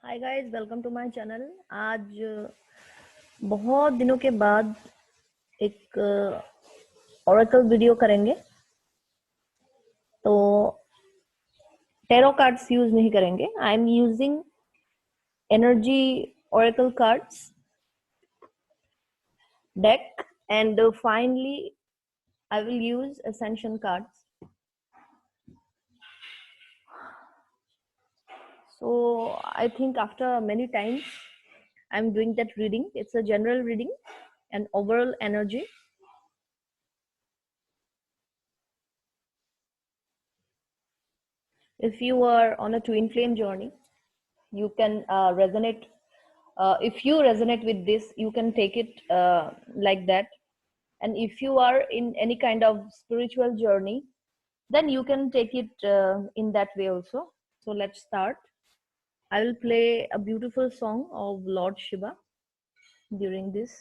Hi guys, welcome to my channel. आज बहुत दिनों के बाद एक ओरेकल वीडियो करेंगे। तो टैरो कार्ड्स यूज नहीं करेंगे। I am using energy Oracle cards deck, and finally I will use ascension cards. So I think after many times I'm doing that reading. It's a general reading and overall energy. If you are on a twin flame journey, you can resonate. If you resonate with this, you can take it like that. And if you are in any kind of spiritual journey, then you can take it in that way also. So let's start. I will play a beautiful song of Lord Shiva during this.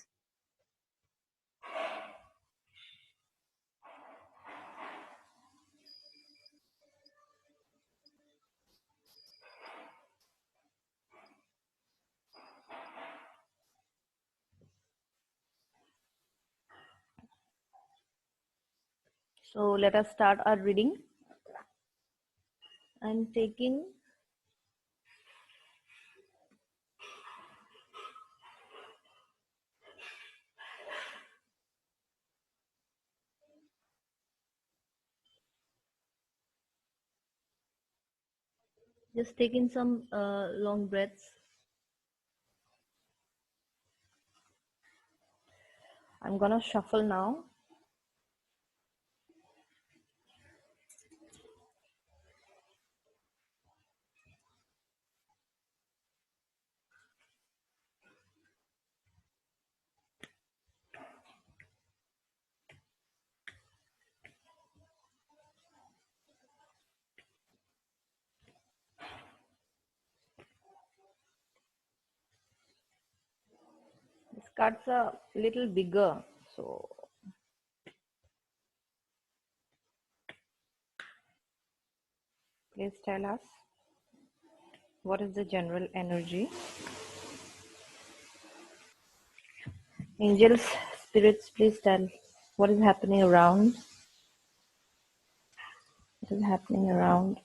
So let us start our reading. I'm taking just taking some long breaths. I'm gonna shuffle now. This card's a little bigger, so please tell us what is the general energy. Angels, spirits, please tell what is happening around. What is happening around?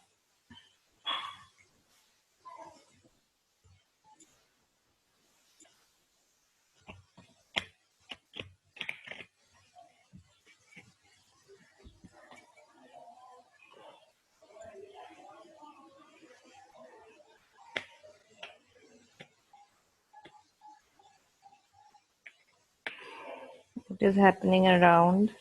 What is happening around?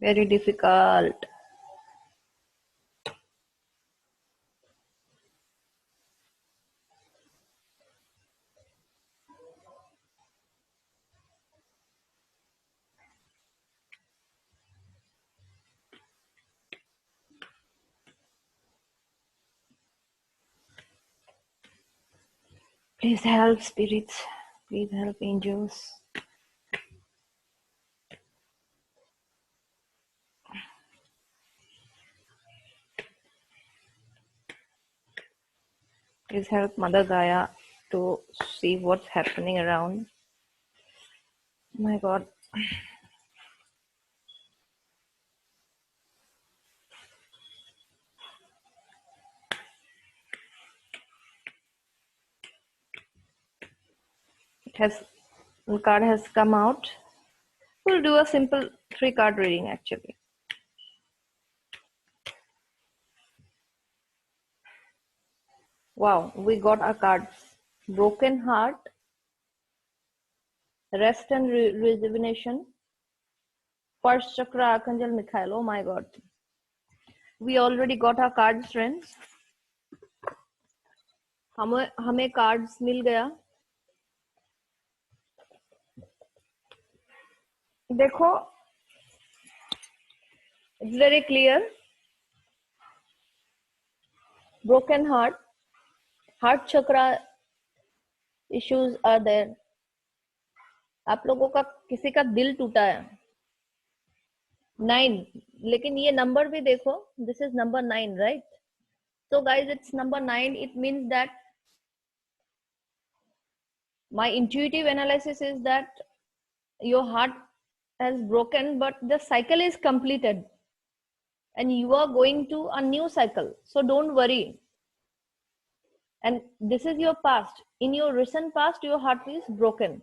Very difficult. Please help, spirits. Please help, angels. Please help Mother Gaia to see what's happening around. Oh my God. The card has come out. We'll do a simple 3-card reading actually. Wow, we got our cards. Broken heart, rest and rejuvenation. First chakra, Archangel Michael. Oh my God. We already got our cards, friends. हमें cards मिल गया. देखो, it's very clear. Broken heart chakra issues are there. आप लोगों का किसी का दिल टूटा है 9, लेकिन ये नंबर भी देखो, this is number 9, right? So guys, it's number 9. It means that my intuitive analysis is that your heart has broken, but the cycle is completed and you are going to a new cycle. So don't worry. And this is your past. In your recent past, your heart is broken.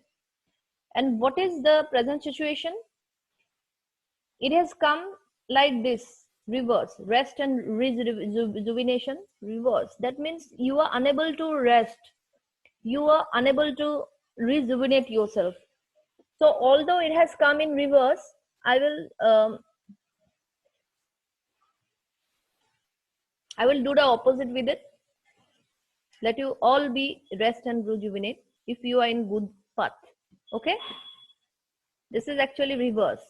And what is the present situation? It has come like this, reverse, rest and rejuvenation, reverse. That means you are unable to rest. You are unable to rejuvenate yourself. So although it has come in reverse, I will do the opposite with it. Let you all be rest and rejuvenate if you are in good path. Okay? This is actually reverse.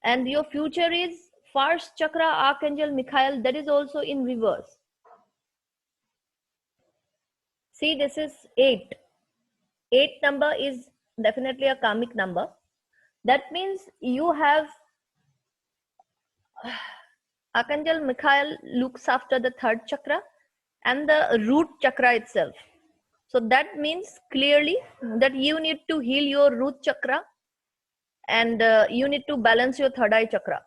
And your future is first chakra, Archangel Michael, that is also in reverse. See, this is 8. 8 number is definitely a karmic number. That means you have Archangel Michael looks after the 3rd chakra and the root chakra itself. So that means clearly that you need to heal your root chakra and you need to balance your 3rd eye chakra.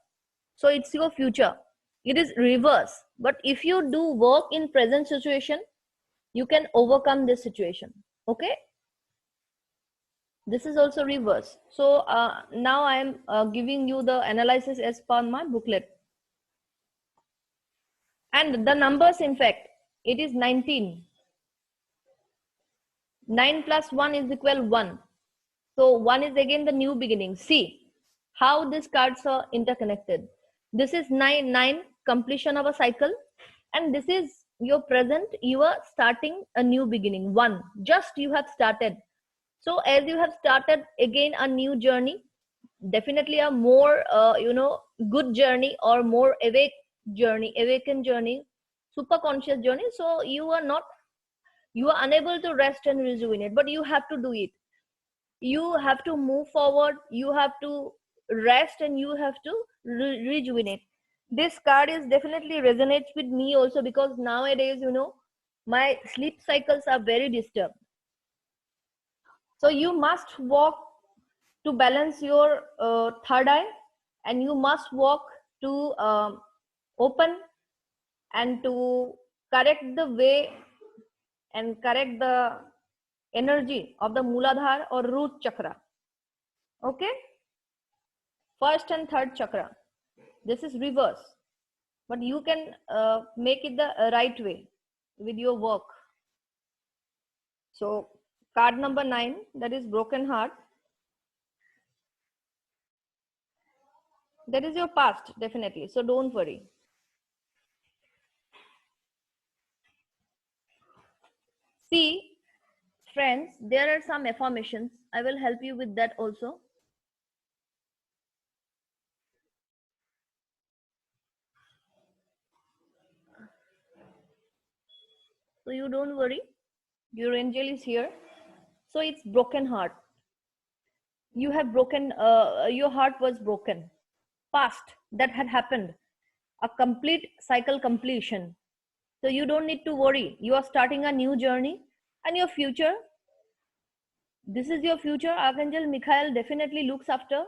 So it's your future. It is reverse. But if you do work in present situation, you can overcome this situation. Okay? This is also reverse. So now I am giving you the analysis as per my booklet. And the numbers, in fact, it is 19. 9 plus 1 is equal 1. So 1 is again the new beginning. See how these cards are interconnected. This is 9, completion of a cycle. And this is your present. You are starting a new beginning. 1, just you have started. So as you have started again a new journey, definitely a more good journey or more awakened journey, super conscious journey. So you are unable to rest and rejuvenate, but you have to do it. You have to move forward, you have to rest, and you have to rejuvenate. This card is definitely resonates with me also, because nowadays my sleep cycles are very disturbed. So you must walk to balance your 3rd eye, and you must walk to open and to correct the way and correct the energy of the Mooladhara or root chakra. Okay? 1st and 3rd chakra. This is reverse, but you can make it the right way with your work. So card number 9, that is broken heart. That is your past, definitely. So don't worry. See, friends, there are some affirmations. I will help you with that also. So you don't worry. Your angel is here. So it's broken heart. You have broken, your heart was broken. Past, that had happened. A complete cycle completion. So you don't need to worry. You are starting a new journey, and your future. This is your future. Archangel Michael definitely looks after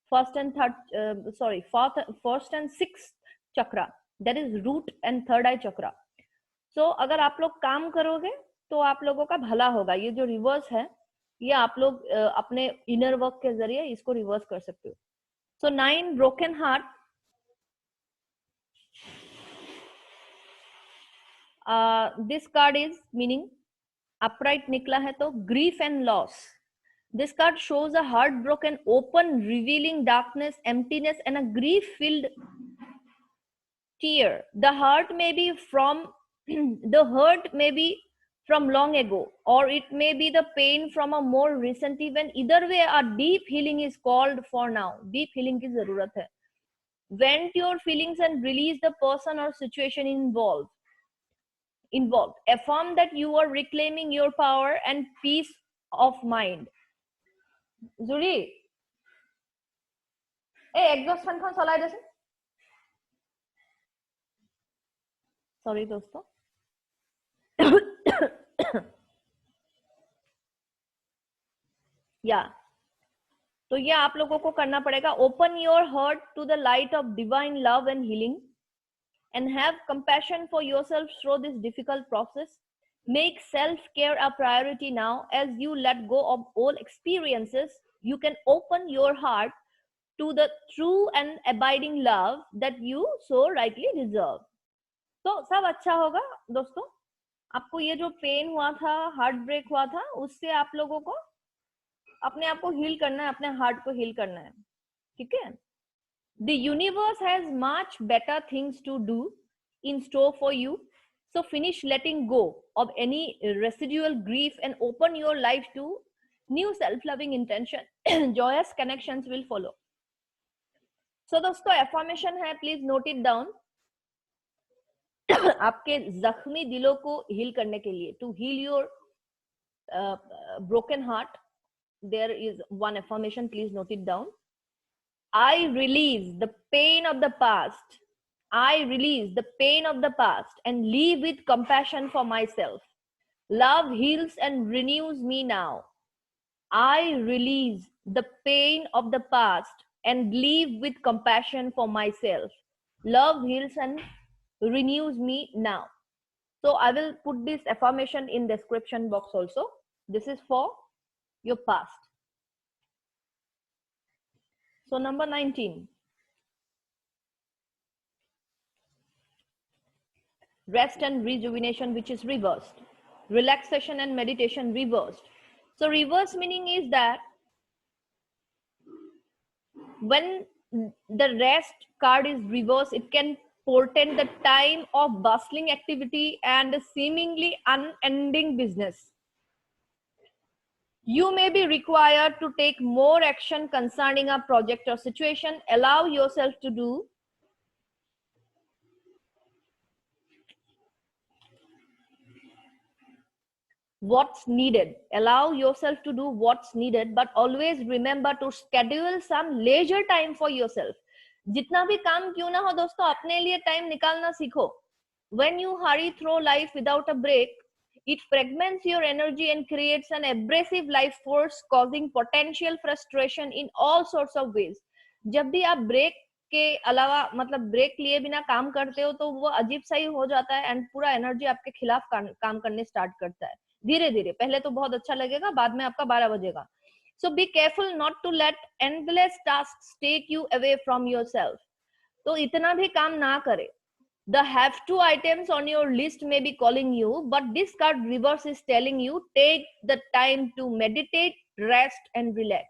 first and 6th chakra. That is root and 3rd eye chakra. So अगर आप लोग काम करोगे तो आप लोगों का भला होगा. ये जो रिवर्स है, ये आप लोग अपने इनर वर्क के जरिए इसको रिवर्स कर सकते हो. So 9, broken heart. This card is meaning upright निकला है तो grief and loss. This card shows a heartbroken, open, revealing darkness, emptiness, and a grief-filled tear. The heart may be from the hurt may be from long ago, or it may be the pain from a more recent event. Either way, a deep healing is called for now. Deep healing की जरूरत है. Vent your feelings and release the person or situation involved. involved. Affirm that you are reclaiming your power and peace of mind. Zuri, এই exhaust fan খন চলাই দেচোন. Sorry दोस्तों. Yeah. तो ये आप लोगों को करना पड़ेगा. Open your heart to the light of divine love and healing, and have compassion for yourself through this difficult process. Make self-care a priority now. As you let go of all experiences, you can open your heart to the true and abiding love that you so rightly deserve. तो सब अच्छा होगा दोस्तों. आपको ये जो pen हुआ था, हार्ट ब्रेक हुआ था, उससे आप लोगों को अपने आप को हील करना है, अपने हार्ट को हील करना है. ठीक है. The universe has much better things to do in store for you. So finish letting go of any residual grief and open your life to new self-loving intention. Joyous connections will follow. So दोस्तों affirmation है, please note it down. आपके जख्मी दिलों को heal करने के लिए, to heal your broken heart, there is one affirmation, please note it down. I release the pain of the past. I release the pain of the past and live with compassion for myself. Love heals and renews me now. I release the pain of the past and live with compassion for myself. Love heals and renews me now. So I will put this affirmation in description box also. This is for your past. So number 19. Rest and rejuvenation, which is reversed. Relaxation and meditation, reversed. So reverse meaning is that when the rest card is reversed, it can portend the time of bustling activity and seemingly unending business. You may be required to take more action concerning a project or situation. Allow yourself to do what's needed. Allow yourself to do what's needed, but always remember to schedule some leisure time for yourself. जितना भी काम क्यों ना हो दोस्तों, अपने लिए time निकालना सीखो. When you hurry through life without a break, it fragments your energy and creates an abrasive life force, causing potential frustration in all sorts of ways. जब भी आप ब्रेक के अलावा मतलब ब्रेक लिए बिना काम करते हो तो वो अजीब सा ही हो जाता है एंड पूरा एनर्जी आपके खिलाफ काम करने स्टार्ट करता है. धीरे धीरे पहले तो बहुत अच्छा लगेगा, बाद में आपका 12 बजेगा. So be careful not to let endless tasks take you away from yourself. तो इतना भी काम ना करे. The have to items on your list may be calling you, but this card reverse is telling you take the time to meditate, rest and relax.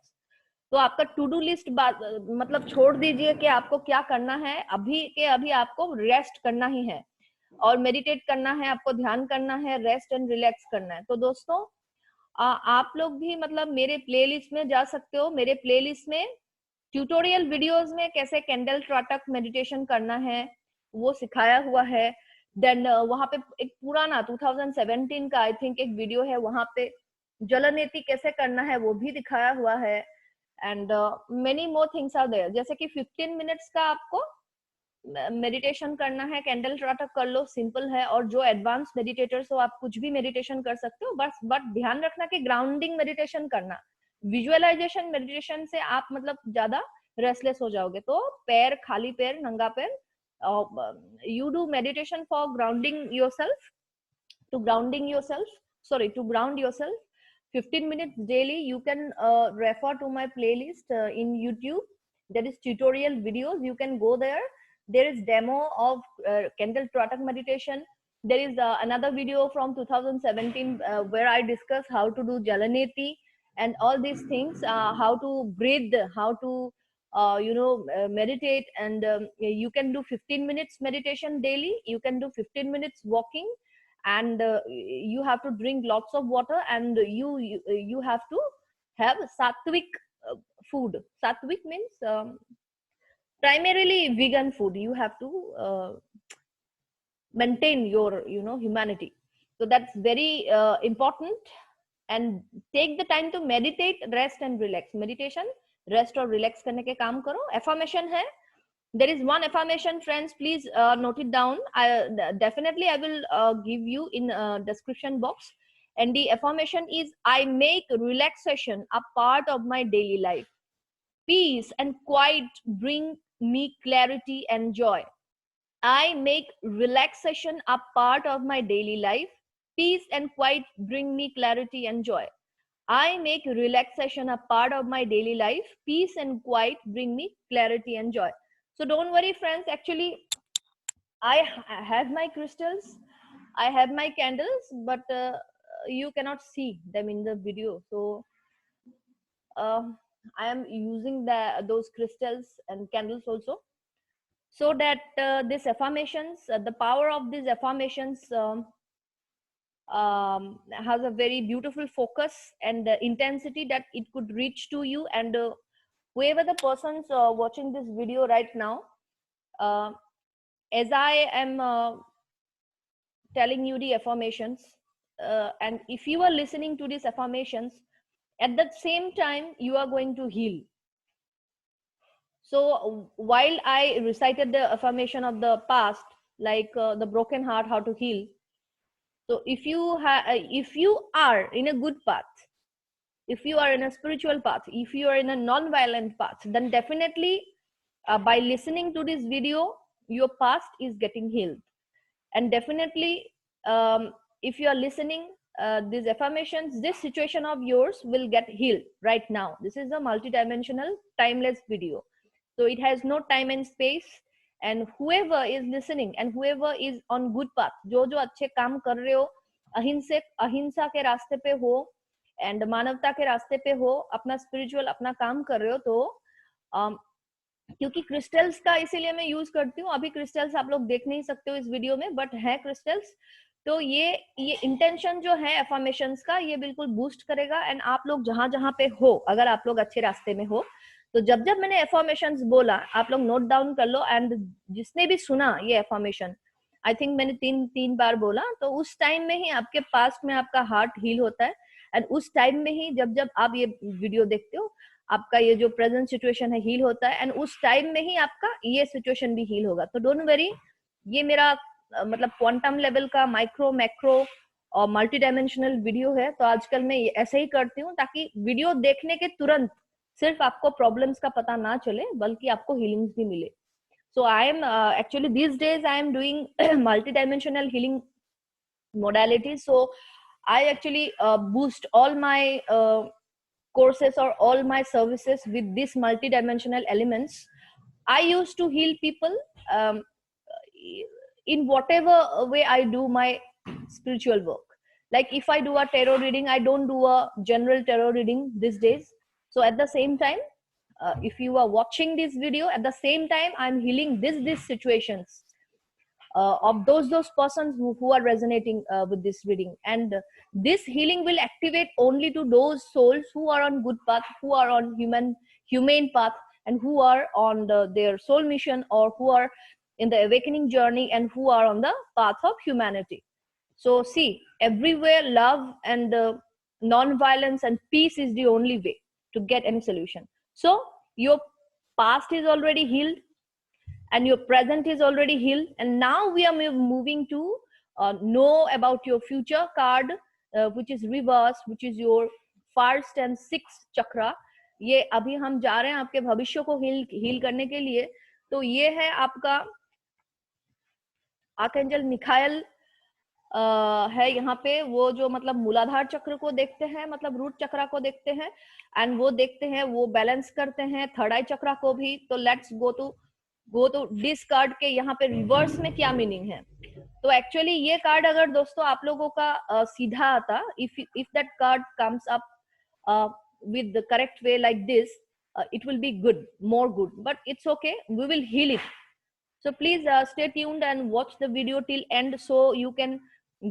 तो आपका to do list मतलब छोड़ दीजिए कि आपको क्या करना है. अभी के अभी आपको रेस्ट करना ही है और मेडिटेट करना है, आपको ध्यान करना है, रेस्ट एंड रिलैक्स करना है. तो दोस्तों आप लोग भी मतलब मेरे प्लेलिस्ट में जा सकते हो. मेरे प्लेलिस्ट में ट्यूटोरियल वीडियोस में कैसे कैंडल त्राटक मेडिटेशन करना है वो सिखाया हुआ है. देन वहां पे एक पुराना 2017 का आई थिंक एक वीडियो है, वहां पे जलनेति कैसे करना है वो भी दिखाया हुआ है. And many more things are there. जैसे कि 15 मिनट्स का आपको मेडिटेशन करना है, कैंडल त्राटक कर लो, सिंपल है. और जो एडवांस मेडिटेटर्स हो आप कुछ भी मेडिटेशन कर सकते हो, बट ध्यान रखना कि ग्राउंडिंग मेडिटेशन करना. विजुअलाइजेशन मेडिटेशन से आप मतलब ज्यादा रेस्टलेस हो जाओगे. तो पैर, खाली पैर, नंगा पैर, you do meditation for grounding yourself, to ground yourself 15 minutes daily. You can refer to my playlist in YouTube. There is tutorial videos, you can go there. There is demo of candle tratak meditation. There is another video from 2017 where I discuss how to do jalaneti and all these things, how to breathe, how to meditate. And you can do 15 minutes meditation daily. You can do 15 minutes walking, and you have to drink lots of water, and you have to have sattvic food. Sattvic means primarily vegan food. You have to maintain your humanity. So that's very important. And take the time to meditate, rest and relax. Meditation, rest और relax करने के काम करो. Affirmation है. There is one affirmation, friends. Please note it down. Definitely I will give you in description box. And the affirmation is: I make relaxation a part of my daily life. Peace and quiet bring me clarity and joy. I make relaxation a part of my daily life. Peace and quiet bring me clarity and joy. I make relaxation a part of my daily life. Peace and quiet bring me clarity and joy. So don't worry, friends. Actually, I have my crystals, I have my candles, but you cannot see them in the video. So I am using those crystals and candles also, so that these affirmations, the power of these affirmations has a very beautiful focus and intensity that it could reach to you. And whoever the persons watching this video right now, uh, as I am telling you the affirmations, and if you are listening to these affirmations, at the same time you are going to heal. So while I recited the affirmation of the past, like the broken heart, how to heal. So if you are in a good path, if you are in a spiritual path, if you are in a non-violent path, then definitely by listening to this video, your past is getting healed. And definitely if you are listening these affirmations, this situation of yours will get healed right now. This is a multidimensional timeless video, so it has no time and space. And whoever is listening and whoever is on good path, जो जो अच्छे काम कर रहे हो, अहिंसा के रास्ते पे हो एंड मानवता के रास्ते पे हो, अपना स्पिरिचुअल अपना काम कर रहे हो, तो क्योंकि क्रिस्टल्स का इसीलिए मैं यूज करती हूँ. अभी क्रिस्टल्स आप लोग देख नहीं सकते हो इस वीडियो में, बट है क्रिस्टल्स. तो ये इंटेंशन जो है अफर्मेशंस का, ये बिल्कुल बूस्ट करेगा. एंड आप लोग जहां जहां पे हो, अगर आप लोग अच्छे रास्ते में हो, तो जब जब मैंने अफर्मेशंस बोला, आप लोग नोट डाउन कर लो. एंड जिसने भी सुना ये अफर्मेशन, आई थिंक मैंने तीन बार बोला, तो उस टाइम में ही आपके पास्ट में आपका हार्ट हील होता है. एंड उस टाइम में ही जब जब आप ये वीडियो देखते हो, आपका ये जो प्रेजेंट सिचुएशन है हील होता है. एंड उस टाइम में ही आपका ये सिचुएशन भी हील होगा. तो डोंट वरी, ये मेरा मतलब क्वांटम लेवल का माइक्रो मैक्रो और मल्टी डायमेंशनल वीडियो है. तो आजकल मैं ऐसे ही करती हूँ, ताकि वीडियो देखने के तुरंत सिर्फ आपको प्रॉब्लम्स का पता ना चले, बल्कि आपको हीलिंग्स भी मिले. So I am actually these days I am doing multi-dimensional healing modalities. So I actually boost all my courses or all my services with these multi-dimensional elements. I used to heal people in whatever way I do my spiritual work. Like if I do a tarot reading, I don't do a general tarot reading these days. So at the same time, if you are watching this video, at the same time I'm healing these situations of those persons who are resonating with this reading. And this healing will activate only to those souls who are on good path, who are on humane path, and who are on their soul mission, or who are in the awakening journey, and who are on the path of humanity. So see, everywhere love and non-violence and peace is the only way to get any solution. So your past is already healed, and your present is already healed. And now we are moving to know about your future card, which is reverse, which is your first and sixth chakra. ये अभी हम जा रहे हैं आपके भविष्य को heal करने के लिए. तो ये है आपका आर्कएंजल मिखाइल है यहाँ पे. वो जो मतलब मूलाधार चक्र को देखते हैं, मतलब रूट चक्र को देखते हैं, एंड वो देखते हैं, वो बैलेंस करते हैं थर्ड आई चक्र को भी. तो let's go to this card के यहाँ पे रिवर्स में क्या मीनिंग है. तो एक्चुअली ये कार्ड अगर दोस्तों आप लोगों का सीधा आता, if that card comes up with the correct way like this, it will be good, more good, but it's okay, we will heal it. So please stay tuned and watch the video till end, so you can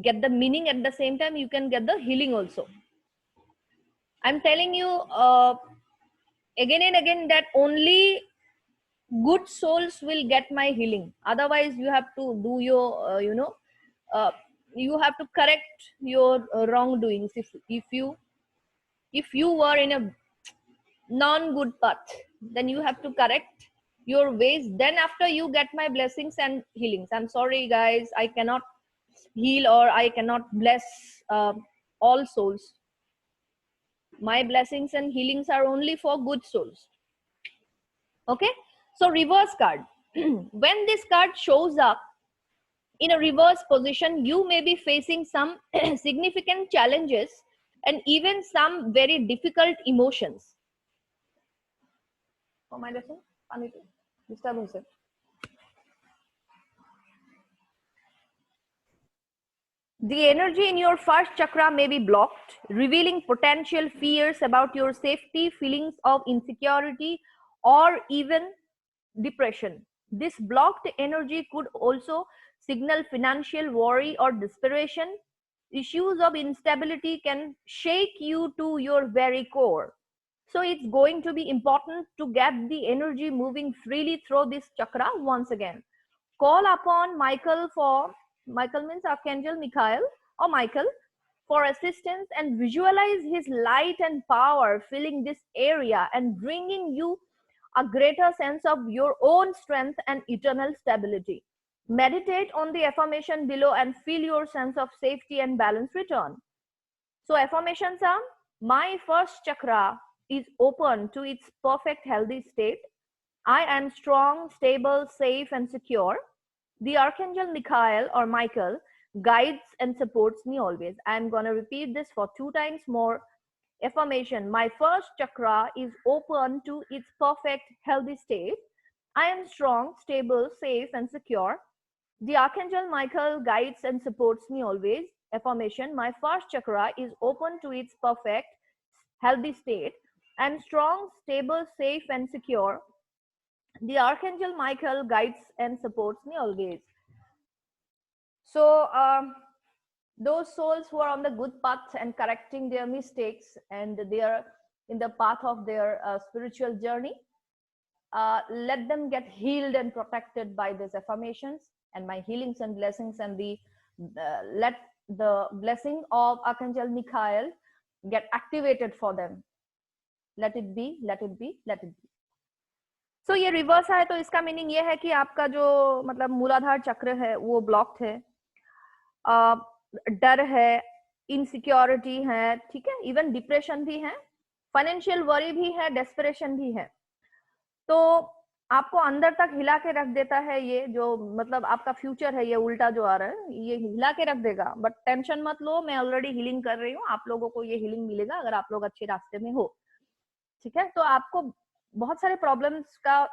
get the meaning, at the same time you can get the healing also. I'm telling you again and again that only good souls will get my healing. Otherwise you have to do your uh, you have to correct your wrongdoings. If you were in a non good path, then you have to correct your ways. Then after you get my blessings and healings. I'm sorry guys, I cannot heal or I cannot bless all souls. My blessings and healings are only for good souls. Okay, so reverse card. When this card shows up in a reverse position, you may be facing some significant challenges and even some very difficult emotions. For my lesson, disturbance. The energy in your first chakra may be blocked, revealing potential fears about your safety, feelings of insecurity, or even depression. This blocked energy could also signal financial worry or desperation. Issues of instability can shake you to your very core. So it's going to be important to get the energy moving freely through this chakra once again. Call upon Michael means Archangel Michael or Michael for assistance and visualize his light and power filling this area and bringing you a greater sense of your own strength and eternal stability. Meditate on the affirmation below and feel your sense of safety and balance return. So affirmations are: my first chakra is open to its perfect healthy state. I am strong, stable, safe, and secure. The Archangel Michael or Michael guides and supports me always. I am going to repeat this for 2 times more. Affirmation: my first chakra is open to its perfect healthy state. I am strong, stable, safe, and secure. The Archangel Michael guides and supports me always. Affirmation: my first chakra is open to its perfect healthy state. I am strong, stable, safe, and secure. The Archangel Michael guides and supports me always. So, those souls who are on the good path and correcting their mistakes and they are in the path of their spiritual journey, let them get healed and protected by these affirmations and my healings and blessings, and let the blessing of Archangel Michael get activated for them. Let it be, let it be, let it be. So ये reverse है, तो इसका meaning ये है कि आपका जो मतलब मूलाधार चक्र है वो ब्लॉक्ड है, डर है, इनसिक्योरिटी है, ठीक है, इवन डिप्रेशन भी है, फाइनेंशियल वरी भी है, डेस्परेशन भी है. तो आपको अंदर तक हिला के रख देता है ये जो मतलब आपका फ्यूचर है, ये उल्टा जो आ रहा है ये हिला के रख देगा. बट टेंशन मत लो, मैं ऑलरेडी हीलिंग कर रही हूँ, आप लोगों को ये हीलिंग मिलेगा अगर आप लोग अच्छे रास्ते में हो. ठीक है, तो आपको बहुत सारे प्रॉब्लम्स का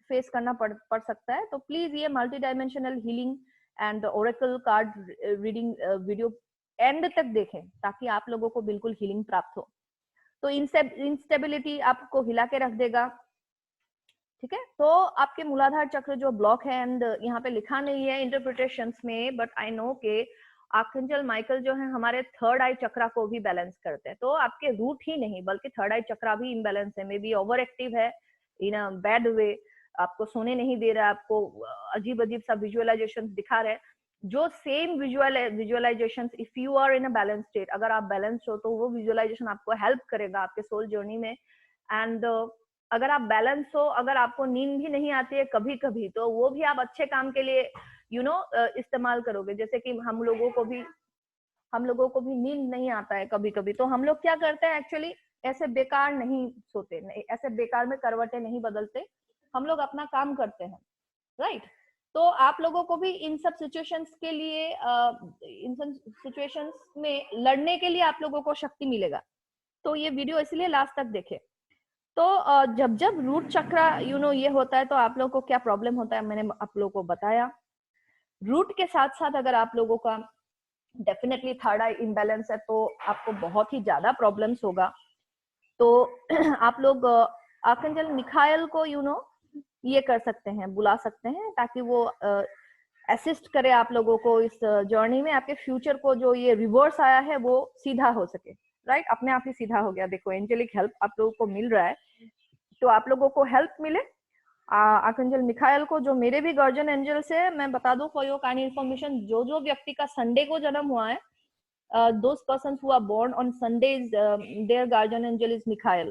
फेस करना पड़ सकता है. तो प्लीज ये multi dimensional healing and Oracle card reading video and तक देखें ताकि आप लोगों को बिल्कुल हीलिंग प्राप्त हो. तो इंस्टेबिलिटी आपको हिला के रख देगा. ठीक है, तो आपके मूलाधार चक्र जो ब्लॉक है, एंड यहाँ पे लिखा नहीं है इंटरप्रिटेशंस में, बट आई नो के आर्कएंजल माइकल जो है हमारे थर्ड आई चक्रा को भी बैलेंस करते हैं. तो आपके रूट ही नहीं बल्कि थर्ड आई चक्रा भी इम्बैलेंस है, मे बी ओवर एक्टिव है इन अ बैड वे, आपको सोने नहीं दे रहा, आपको अजीब अजीब सा विजुअलाइजेशन दिखा रहे हैं. जो same visualisation if you are in a balance state, अगर आप बैलेंस हो तो वो विजुअलाइजेशन आपको हेल्प करेगा आपके सोल जर्नी में. एंड अगर आप बैलेंस हो, अगर आपको नींद भी नहीं आती है कभी कभी, तो वो भी आप अच्छे काम के लिए इस्तेमाल करोगे. जैसे कि हम लोगों को भी नींद नहीं आता है कभी कभी, तो हम लोग क्या करते हैं एक्चुअली, ऐसे बेकार नहीं सोते, नहीं ऐसे बेकार में करवटें नहीं बदलते, हम लोग अपना काम करते हैं, राइट. तो आप लोगों को भी इन सब सिचुएशंस के लिए इन सब सिचुएशंस में लड़ने के लिए आप लोगों को शक्ति मिलेगा. तो ये वीडियो इसलिए लास्ट तक देखे. तो जब जब रूट चक्र ये होता है तो आप लोगों को क्या प्रॉब्लम होता है मैंने आप लोगों को बताया. रूट के साथ साथ अगर आप लोगों का डेफिनेटली थर्ड आई इम्बैलेंस है तो आपको बहुत ही ज्यादा प्रॉब्लम्स होगा. तो आप लोग आर्कएंजल मिखाइल को ये कर सकते हैं, बुला सकते हैं ताकि वो असिस्ट करे आप लोगों को इस जर्नी में. आपके फ्यूचर को जो ये रिवर्स आया है वो सीधा हो सके, राइट. अपने आप ही सीधा हो गया. देखो एंजेलिक हेल्प आप लोगों को मिल रहा है, तो आप लोगों को हेल्प मिले आर्कएंजल मिखाइल को, जो मेरे भी गार्जियन एंजल से, मैं बता दूं फॉर योर काइंड इन्फॉर्मेशन, जो व्यक्ति का संडे को जन्म हुआ है, those persons who are born on Sundays, their guardian angel is Michael.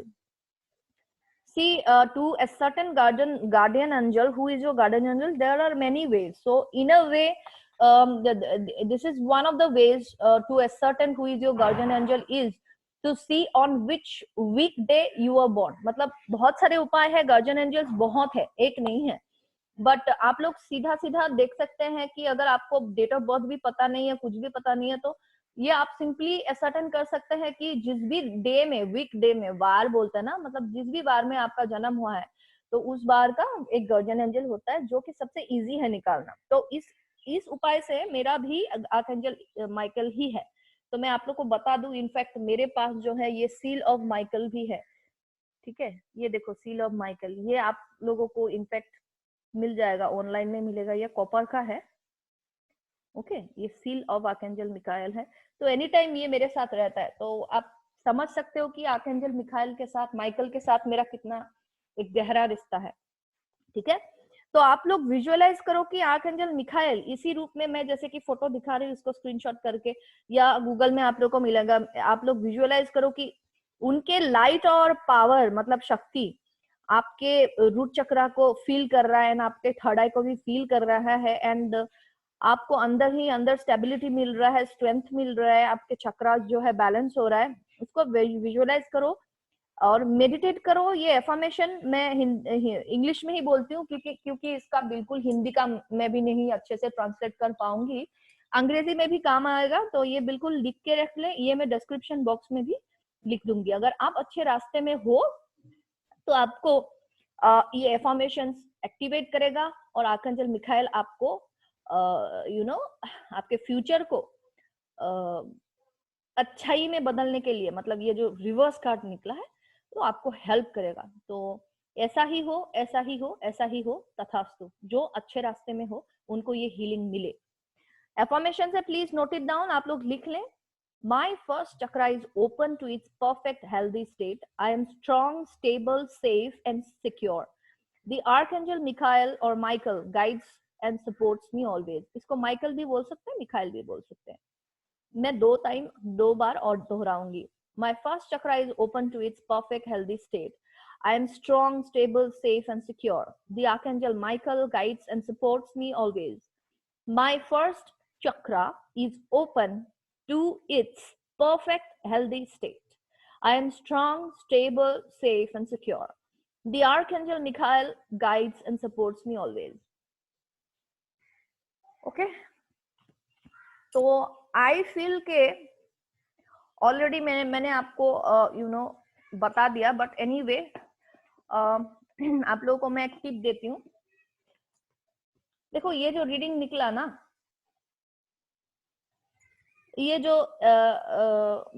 See, to a certain guardian angel, who is your guardian angel, there are many ways. So in a way, this is one of the ways to ascertain who is your guardian angel is to see on which weekday you are born. मतलब बहुत सारे उपाय है, guardian angels बहुत है, एक नहीं है. बट आप लोग सीधा सीधा देख सकते हैं कि अगर आपको डेट ऑफ बर्थ भी पता नहीं है, कुछ भी पता नहीं है, तो ये आप सिंपली असर्टेन कर सकते हैं कि जिस भी डे में, वीक डे में, वार बोलते हैं ना, मतलब जिस भी वार में आपका जन्म हुआ है, तो उस बार का एक गार्जियन एंजल होता है, जो कि सबसे इजी है निकालना. तो इस उपाय से मेरा भी आर्कएंजल माइकल ही है. तो मैं आप लोग को बता दूं, इनफैक्ट मेरे पास जो है ये सील ऑफ माइकल भी है. ठीक है, ये देखो सील ऑफ माइकल, ये आप लोगों को इनफैक्ट मिल जाएगा, ऑनलाइन में मिलेगा, ये कॉपर का है. ओके, ये सील ऑफ आर्कएंजल मिकाएल है. तो एनी टाइम ये मेरे साथ रहता है. तो आप समझ सकते हो कि आर्कएंजल मिकाएल के साथ, माइकल के साथ मेरा कितना एक गहरा रिश्ता है. ठीक है, तो आप लोग विजुअलाइज करो कि आर्कएंजल मिखाइल इसी रूप में, मैं जैसे कि फोटो दिखा रही हूँ इसको स्क्रीनशॉट करके, या गूगल में आप लोग को मिलेगा. आप लोग विजुअलाइज करो कि उनके लाइट और पावर, मतलब शक्ति, आपके रूट चक्रा को फील कर रहा है, एंड आपके थर्ड आई को भी फील कर रहा है, एंड आपको अंदर ही अंदर स्टेबिलिटी मिल रहा है, स्ट्रेंथ मिल रहा है, आपके चक्रास जो है बैलेंस हो रहा है. उसको विजुअलाइज करो और मेडिटेट करो. ये एफर्मेशन मैं इंग्लिश में ही बोलती हूँ, क्योंकि इसका बिल्कुल हिंदी का मैं भी नहीं अच्छे से ट्रांसलेट कर पाऊंगी. अंग्रेजी में भी काम आएगा, तो ये बिल्कुल लिख के रख ले. ये मैं डिस्क्रिप्शन बॉक्स में भी लिख दूंगी. अगर आप अच्छे रास्ते में हो तो आपको ये एफर्मेशंस एक्टिवेट करेगा, और आर्कएंजल मिखाइल आपको आपके फ्यूचर को अच्छाई में बदलने के लिए, मतलब ये जो रिवर्स कार्ड निकला है, तो आपको हेल्प करेगा. तो ऐसा ही हो, ऐसा ही हो, ऐसा ही हो, तथास्तु. जो अच्छे रास्ते में हो उनको ये हीलिंग मिले. एफर्मेशन से प्लीज नोट इट डाउन, आप लोग लिख लें. My first chakra is open to its perfect healthy state. I am strong, stable, safe and secure. The archangel Michael or Michael guides and supports me always. इसको Michael भी बोल सकते हैं, Mikhail भी बोल सकते हैं. मैं दो बार और दोहराऊंगी. My first chakra is open to its perfect healthy state. I am strong, stable, safe and secure. The archangel Michael guides and supports me always. My first chakra is open to its perfect healthy state. I am strong, stable, safe and secure. The archangel Michael guides and supports me always. Okay, तो I feel के already मैंने आपको बता दिया, but anyway आप लोगों को मैं एक टिप देती हूँ. देखो ये जो रीडिंग निकला ना, ये जो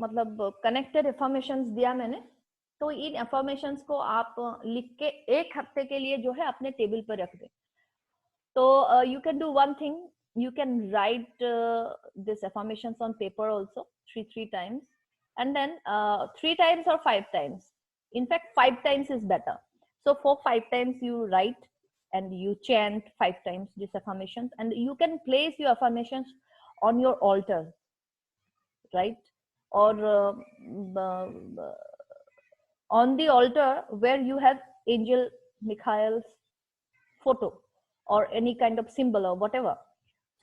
मतलब कनेक्टेड एफर्मेशंस दिया मैंने, तो इन एफर्मेशंस को आप लिख के 1 हफ्ते के लिए जो है अपने टेबल पर रख दें. तो you can do one thing, you can write this affirmations on paper also, three times, and then 3 times or 5 times. In fact 5 times is better. So for 5 times you write and you chant 5 times these affirmations, and you can place your affirmations on your altar, right? Or on the altar where you have angel Michael's photo or any kind of symbol or whatever.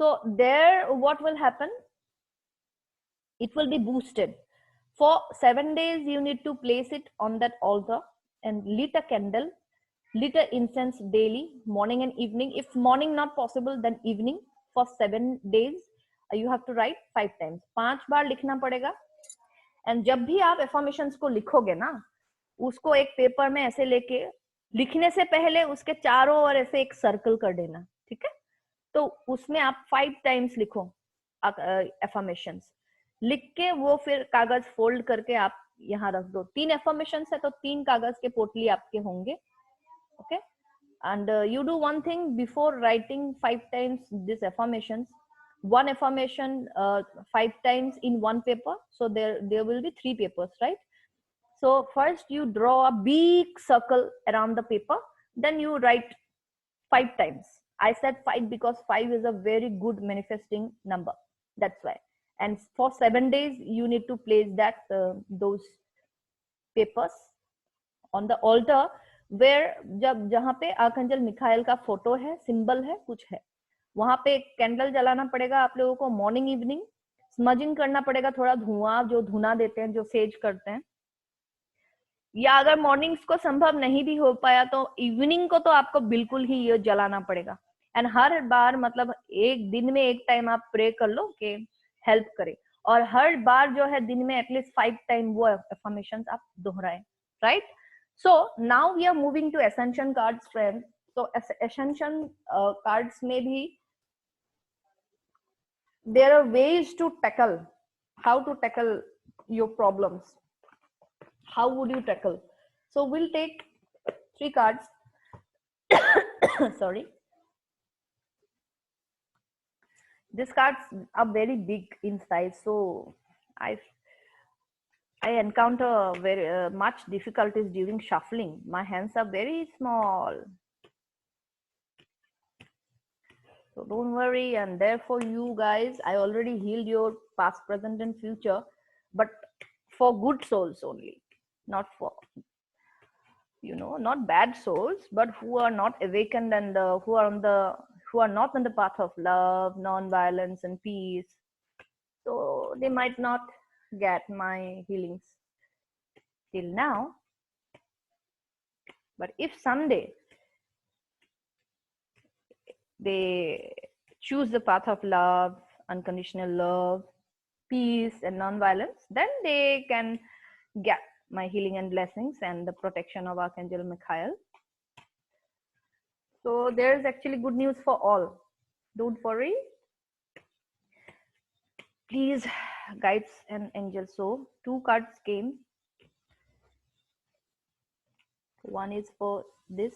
So there what will happen, it will be boosted. For 7 days you need to place it on that altar and lit a candle, lit a incense daily, morning and evening. If morning not possible, then evening. For 7 days you have to write 5 times. 5 बार लिखना पड़ेगा. And जब भी आप affirmations को लिखोगे ना, उसको एक पेपर में ऐसे लेके, लिखने से पहले उसके चारों ओर ऐसे एक सर्कल कर देना. ठीक है, तो उसमें आप 5 टाइम्स लिखो एफर्मेशंस. लिख के वो फिर कागज फोल्ड करके आप यहाँ रख दो. 3 एफर्मेशंस है तो 3 कागज के पोटली आपके होंगे. Okay, and you do one thing before writing 5 times this affirmations. One affirmation 5 times in one paper, so there will be 3 papers, right? So first you draw a big circle around the paper, then you write 5 times. I said 5 because 5 is a very good manifesting number, that's why. And for 7 days you need to place that those papers on the altar where जब जहाँ पे archangel Mikhail का photo है, symbol है, कुछ है, वहां पे कैंडल जलाना पड़ेगा आप लोगों को मॉर्निंग इवनिंग. स्मजिंग करना पड़ेगा, थोड़ा धुआं जो धुना देते हैं, जो सेज करते हैं. या अगर मॉर्निंग्स को संभव नहीं भी हो पाया तो इवनिंग को तो आपको बिल्कुल ही ये जलाना पड़ेगा. एंड हर बार मतलब एक दिन में एक टाइम आप प्रे कर लो कि हेल्प करे, और हर बार जो है दिन में एटलीस्ट 5 टाइम वो अफर्मेशंस आप दोहराएं. Right. So now we are moving to ascension cards friends. तो एसेंशन कार्ड्स में भी there are ways to tackle, how to tackle your problems. How would you tackle? So we'll take 3 cards. Sorry. These cards are very big in size, so I encounter very much difficulties during shuffling. My hands are very small. So don't worry, and therefore you guys, I already healed your past, present and future, but for good souls only, not for, you know, not bad souls, but who are not awakened and who are not on the path of love, non-violence and peace. So they might not get my healings till now, but if someday they choose the path of love, unconditional love, peace and non-violence, then they can get my healing and blessings and the protection of Archangel Michael. So there is actually good news for all. Don't worry. Please, guides and angels. So 2 cards came. One is for this.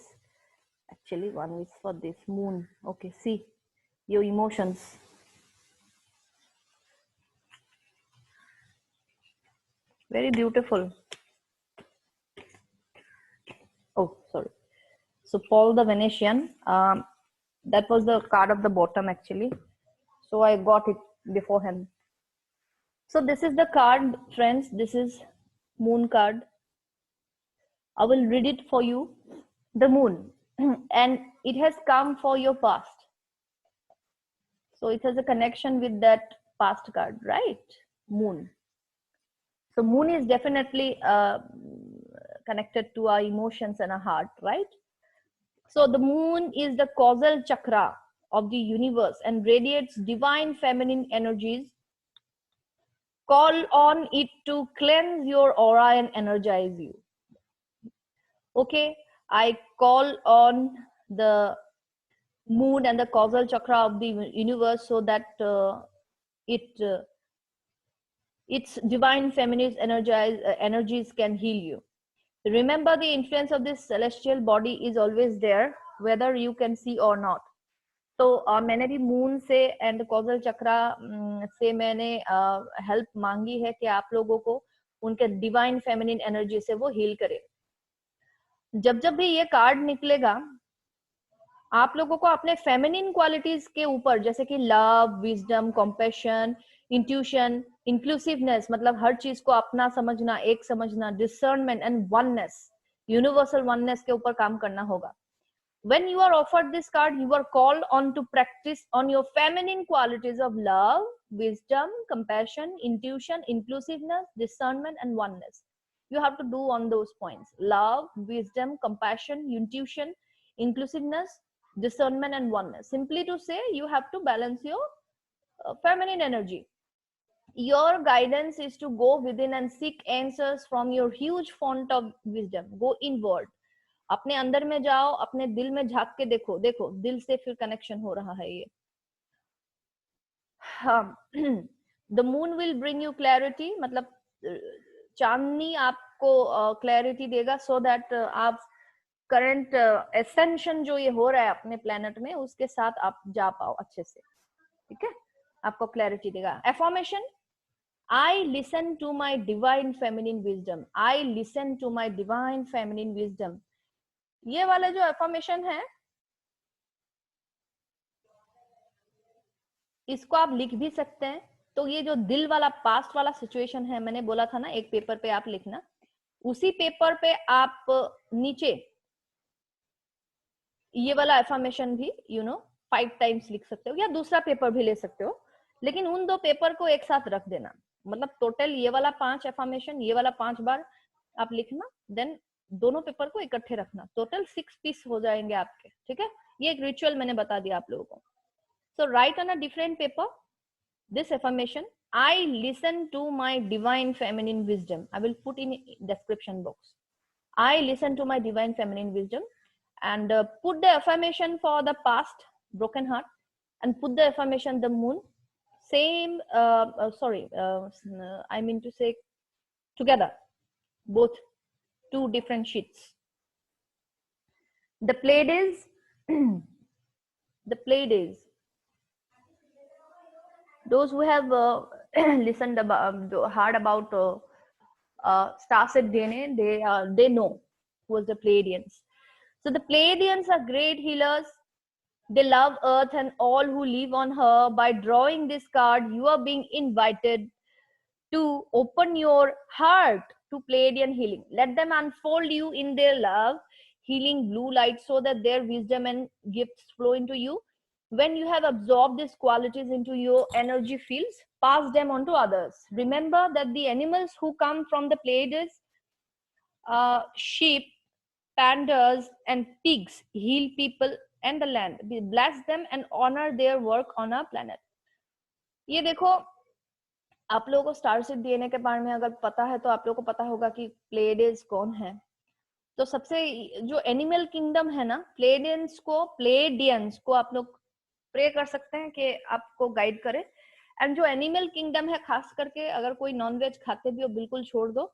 Actually, one is for this moon. Okay, see your emotions. Very beautiful. Oh, sorry. So Paul the Venetian. That was the card of the bottom actually. So I got it beforehand. So this is the card, friends. This is moon card. I will read it for you. The moon. And it has come for your past. So it has a connection with that past card, right? Moon. So moon is definitely connected to our emotions and our heart, right? So the moon is the causal chakra of the universe and radiates divine feminine energies. Call on it to cleanse your aura and energize you. Okay, I call on the moon and the causal chakra of the universe so that its divine feminine energies can heal you. Remember, the influence of this celestial body is always there, whether you can see or not. तो मैंने भी moon से and causal चक्रा से मैंने help मांगी है कि आप लोगों को उनके डिवाइन फेमिनिन एनर्जी से वो हील करे. जब जब भी ये कार्ड निकलेगा, आप लोगों को अपने फेमिनिन क्वालिटीज के ऊपर, जैसे कि love, wisdom, compassion, intuition, inclusiveness, मतलब हर चीज को अपना समझना, एक समझना, discernment and oneness, universal oneness के ऊपर काम करना होगा. When you are offered this card, you are called on to practice on your feminine qualities of love, wisdom, compassion, intuition, inclusiveness, discernment, and oneness. You have to do on those points: love, wisdom, compassion, intuition, inclusiveness, discernment, and oneness. Simply to say, you have to balance your feminine energy. Your guidance is to go within and seek answers from your huge font of wisdom. Go inward. अपने अंदर में जाओ, अपने दिल में झांक के देखो, देखो दिल से फिर कनेक्शन हो रहा है ये. The moon will bring you clarity, मतलब चांदनी आपको क्लैरिटी देगा, सो दैट आप करंट एसेंशन जो ये हो रहा है अपने प्लेनेट में, उसके साथ आप जा पाओ अच्छे से. ठीक है, आपको क्लैरिटी देगा. Affirmation: I listen to my divine feminine wisdom. I listen to my divine feminine wisdom. ये वाला जो एफर्मेशन है, इसको आप लिख भी सकते हैं। तो ये जो दिल वाला पास्ट वाला सिचुएशन है, मैंने बोला था ना एक पेपर पे आप लिखना, उसी पेपर पे आप नीचे ये वाला एफर्मेशन भी 5 टाइम्स लिख सकते हो, या दूसरा पेपर भी ले सकते हो, लेकिन उन दो पेपर को एक साथ रख देना। मतलब टोटल ये वाला 5 एफर्मेशन, ये वाला 5 बार आप लिखना, देन दोनों पेपर को इकट्ठे रखना, टोटल 6 पीस हो जाएंगे आपके। ठीक है, ये एक रिचुअल मैंने बता दिया आप लोगों को। So write on a different paper this affirmation: I listen to my divine feminine wisdom. I will put in description box. I listen to my divine feminine wisdom, and put the affirmation for the past broken heart, and put the affirmation the moon. Same, I mean to say together, both two different sheets. The play days, the play days. Those who have listened about, heard about Starset DNA, they know who was the Pleiadians. So the Pleiadians are great healers. They love Earth and all who live on her. By drawing this card, you are being invited to open your heart to Pleiadian healing. Let them unfold you in their love, healing blue light, so that their wisdom and gifts flow into you. When you have absorbed these qualities into your energy fields, pass them on to others. Remember that the animals who come from the Pleiades, sheep, pandas, and pigs, heal people and the land. We bless them and honor their work on our planet. ये देखो, आप लोगों को star seed DNA के बारे में अगर पता है तो आप लोगों को पता होगा कि प्लेडियंस कौन है। तो सबसे जो एनिमल किंगडम है ना, प्लेडियंस को आप लोग प्रे कर सकते हैं कि आपको गाइड करे। एंड जो एनिमल किंगडम है, खास करके अगर कोई नॉनवेज खाते भी हो, बिल्कुल छोड़ दो।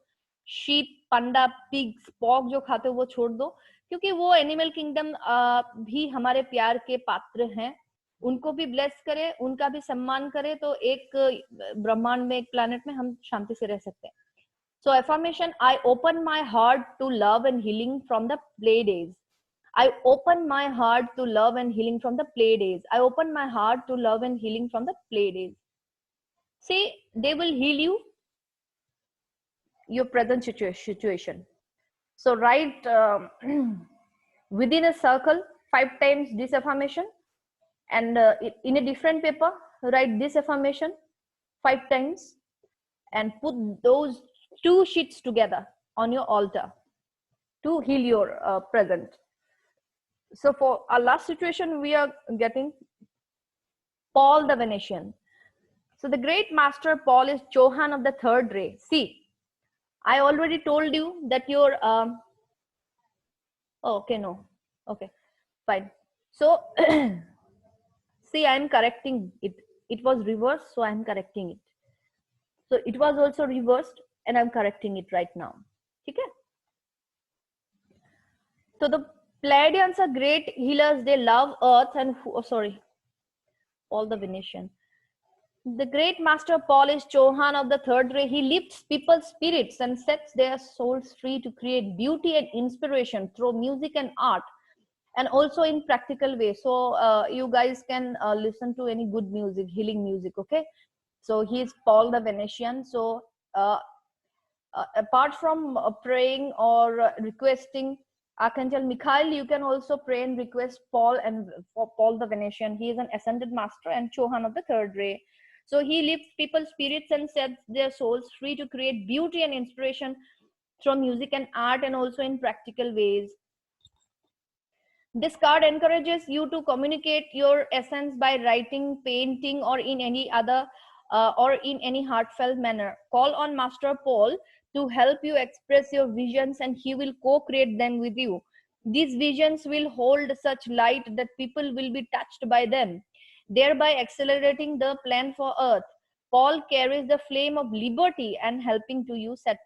शीप, पंडा, पिग्स, पॉग जो खाते हो वो छोड़ दो, क्योंकि वो एनिमल किंगडम भी हमारे प्यार के पात्र हैं। उनको भी ब्लेस करे, उनका भी सम्मान करे, तो एक ब्रह्मांड में, एक प्लैनेट में हम शांति से रह सकते हैं। So affirmation: I open my heart to love and healing from the play days. I open my heart to love and healing from the play days. I open my heart to love and healing from the play days. See, they will heal you, your present situation. So write within a circle 5 times this affirmation, and in a different paper write this affirmation 5 times, and put those 2 sheets together on your altar to heal your present. So for our last situation, we are getting Paul the Venetian. So the great master Paul is Johann of the third ray. See, I already told you that your oh, okay, no, okay, fine. So see, I am correcting it. It was reversed, so I am correcting it. So it was also reversed, and I'm correcting it right now. Okay. So the Pleiadians are great healers. They love Earth and Paul the Venetian. The great master Paul is Johann of the third ray. He lifts people's spirits and sets their souls free to create beauty and inspiration through music and art, and also in practical way. So you guys can listen to any good music, healing music. Okay. So he is Paul the Venetian. So apart from praying or requesting Archangel Michael, you can also pray and request Paul, and for Paul the Venetian. He is an ascended master and Johann of the third ray. So he lifts people's spirits and sets their souls free to create beauty and inspiration through music and art, and also in practical ways. This card encourages you to communicate your essence by writing, painting, or in any other or in any heartfelt manner. Call on Master Paul to help you express your visions, and he will co-create them with you. These visions will hold such light that people will be touched by them, thereby accelerating the plan for Earth. Paul carries the flame of liberty and helping to set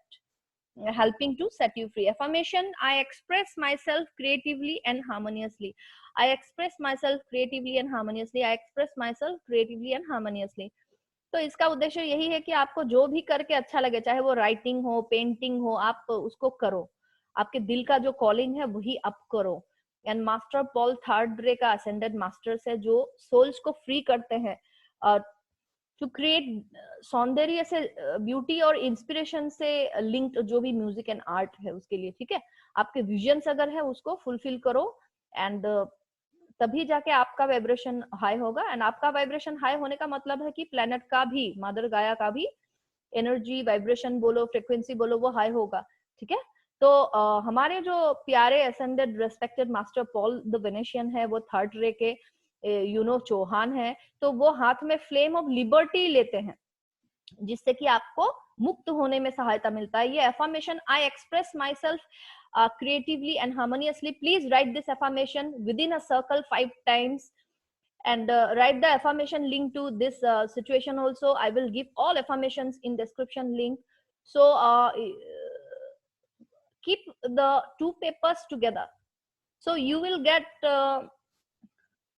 you free. Affirmation: I express myself creatively and harmoniously. I express myself creatively and harmoniously. I express myself creatively and harmoniously. तो इसका उद्देश्य यही है कि आपको जो भी करके अच्छा लगे, चाहे वो राइटिंग हो, पेंटिंग हो, आप उसको करो। आपके दिल का जो कॉलिंग है वही आप करो। एंड मास्टर पॉल थर्ड रे का असेंडेड मास्टर्स है, जो सोल्स को फ्री करते हैं टू क्रिएट सौंदर्य से, ब्यूटी और इंस्पिरेशन से लिंक्ड जो भी म्यूजिक एंड आर्ट है उसके लिए, ठीक है। आपके विजन्स अगर है उसको फुलफिल करो, एंड तभी जाके आपका वाइब्रेशन हाई होगा। एंड आपका वाइब्रेशन हाई होने का मतलब है कि प्लेनेट का भी, मदर गाया का भी एनर्जी, वाइब्रेशन बोलो, फ्रिक्वेंसी बोलो, वो हाई होगा, ठीक है। तो हमारे जो प्यारे ascended respected master Paul the Venetian है, वो थर्ड रे के चौहान है, तो वो हाथ में फ्लेम ऑफ लिबर्टी लेते हैं, जिससे कि आपको मुक्त होने में सहायता मिलता है। ये affirmation, I express my self creatively and harmoniously. Please write this affirmation within a circle 5 times, and write the affirmation link to this situation also. I will give all affirmations in description link. So keep the two papers together, so you will get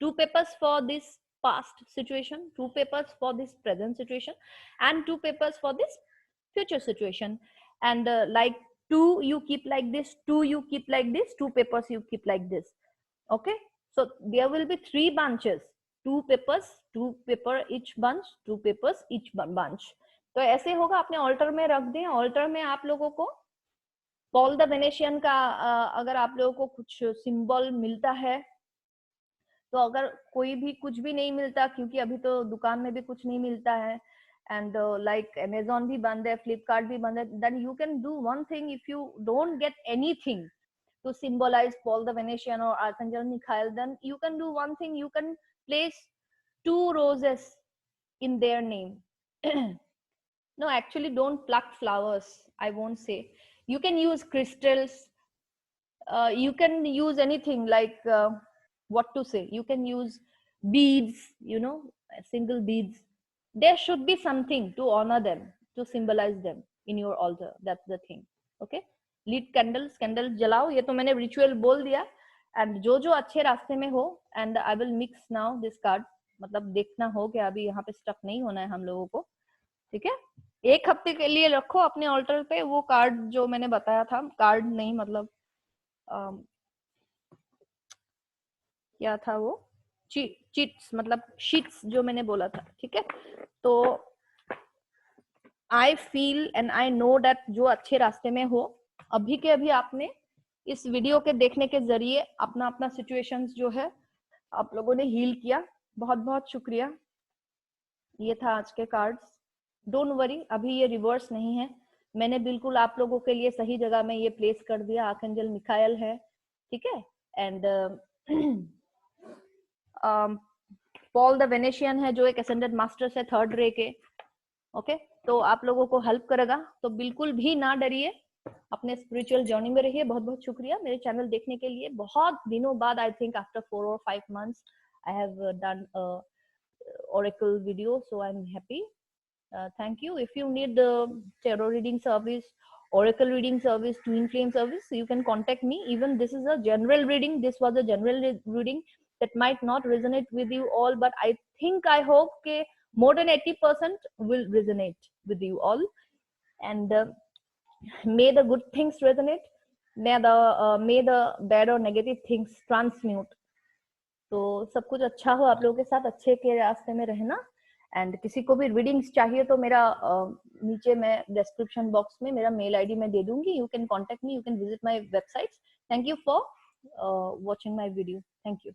two papers for this past situation, two papers for this present situation, and two papers for this future situation. And like two you keep like this, two you keep like this, two papers you keep like this. Okay, so there will be three bunches, two papers, two paper each bunch, two papers each bunch. तो ऐसे होगा, अपने alter में रख दें। Alter में आप लोगों को पॉल द वेनेशियन का अगर आप लोगों को कुछ सिंबल मिलता है, तो अगर कोई भी कुछ भी नहीं मिलता, क्योंकि अभी तो दुकान में भी कुछ नहीं मिलता है, एंड लाइक अमेजोन भी बंद है, फ्लिपकार्ट भी बंद है, then you can do one thing, if you don't get anything to symbolize Paul the Venetian or Archangel Michael, then you can do one thing, you can place two roses in their name. No, actually don't pluck flowers, I won't say. You can use crystals, you can use anything like what to say, you can use beads, single beads. There should be something to honor them, to symbolize them in your altar, that's the thing. Okay, lead candles, candle जलाओ, ये तो मैंने ritual बोल दिया। And जो जो अच्छे रास्ते में हो, and I will mix now this card, मतलब देखना हो कि अभी यहाँ पे स्टक नहीं होना है हम लोगों को, ठीक है। एक हफ्ते के लिए रखो अपने ऑल्टर पे वो कार्ड जो मैंने बताया था, कार्ड नहीं मतलब क्या था वो, चीट्स मतलब शीट्स जो मैंने बोला था, ठीक है। तो I feel and I know that जो अच्छे रास्ते में हो, अभी के अभी आपने इस वीडियो के देखने के जरिए अपना अपना सिचुएशंस जो है आप लोगों ने हील किया, बहुत बहुत शुक्रिया। ये था आज के कार्ड्स। डोंट वरी, अभी ये रिवर्स नहीं है, मैंने बिल्कुल आप लोगों के लिए सही जगह में ये प्लेस कर दिया। आर्कएंजल मिखाएल है, ठीक है, एंड पॉल द वेनेशियन है जो एक असेंडेड मास्टर्स है थर्ड रे के। ओके, तो आप लोगों को हेल्प करेगा, तो बिल्कुल भी ना डरिए, अपने स्पिरिचुअल जर्नी में रहिए। बहुत बहुत शुक्रिया मेरे चैनल देखने के लिए। बहुत दिनों बाद, I think after 4 or 5 months I have done oracle video, so I'm happy. Thank you. If you need the tarot reading service, oracle reading service, twin flame service, you can contact me. Even this is a general reading, this was a general reading that might not resonate with you all, but I think, I hope ke more than 80% will resonate with you all. And may the good things resonate, may the bad or negative things transmute. तो सब कुछ अच्छा हो आप लोगों के साथ, अच्छे के रास्ते में रहना। एंड किसी को भी रीडिंग्स चाहिए तो मेरा नीचे मैं डिस्क्रिप्शन बॉक्स में मेरा मेल आईडी मैं दे दूंगी, you can contact me, you can visit my website. Thank you for watching my video, thank you.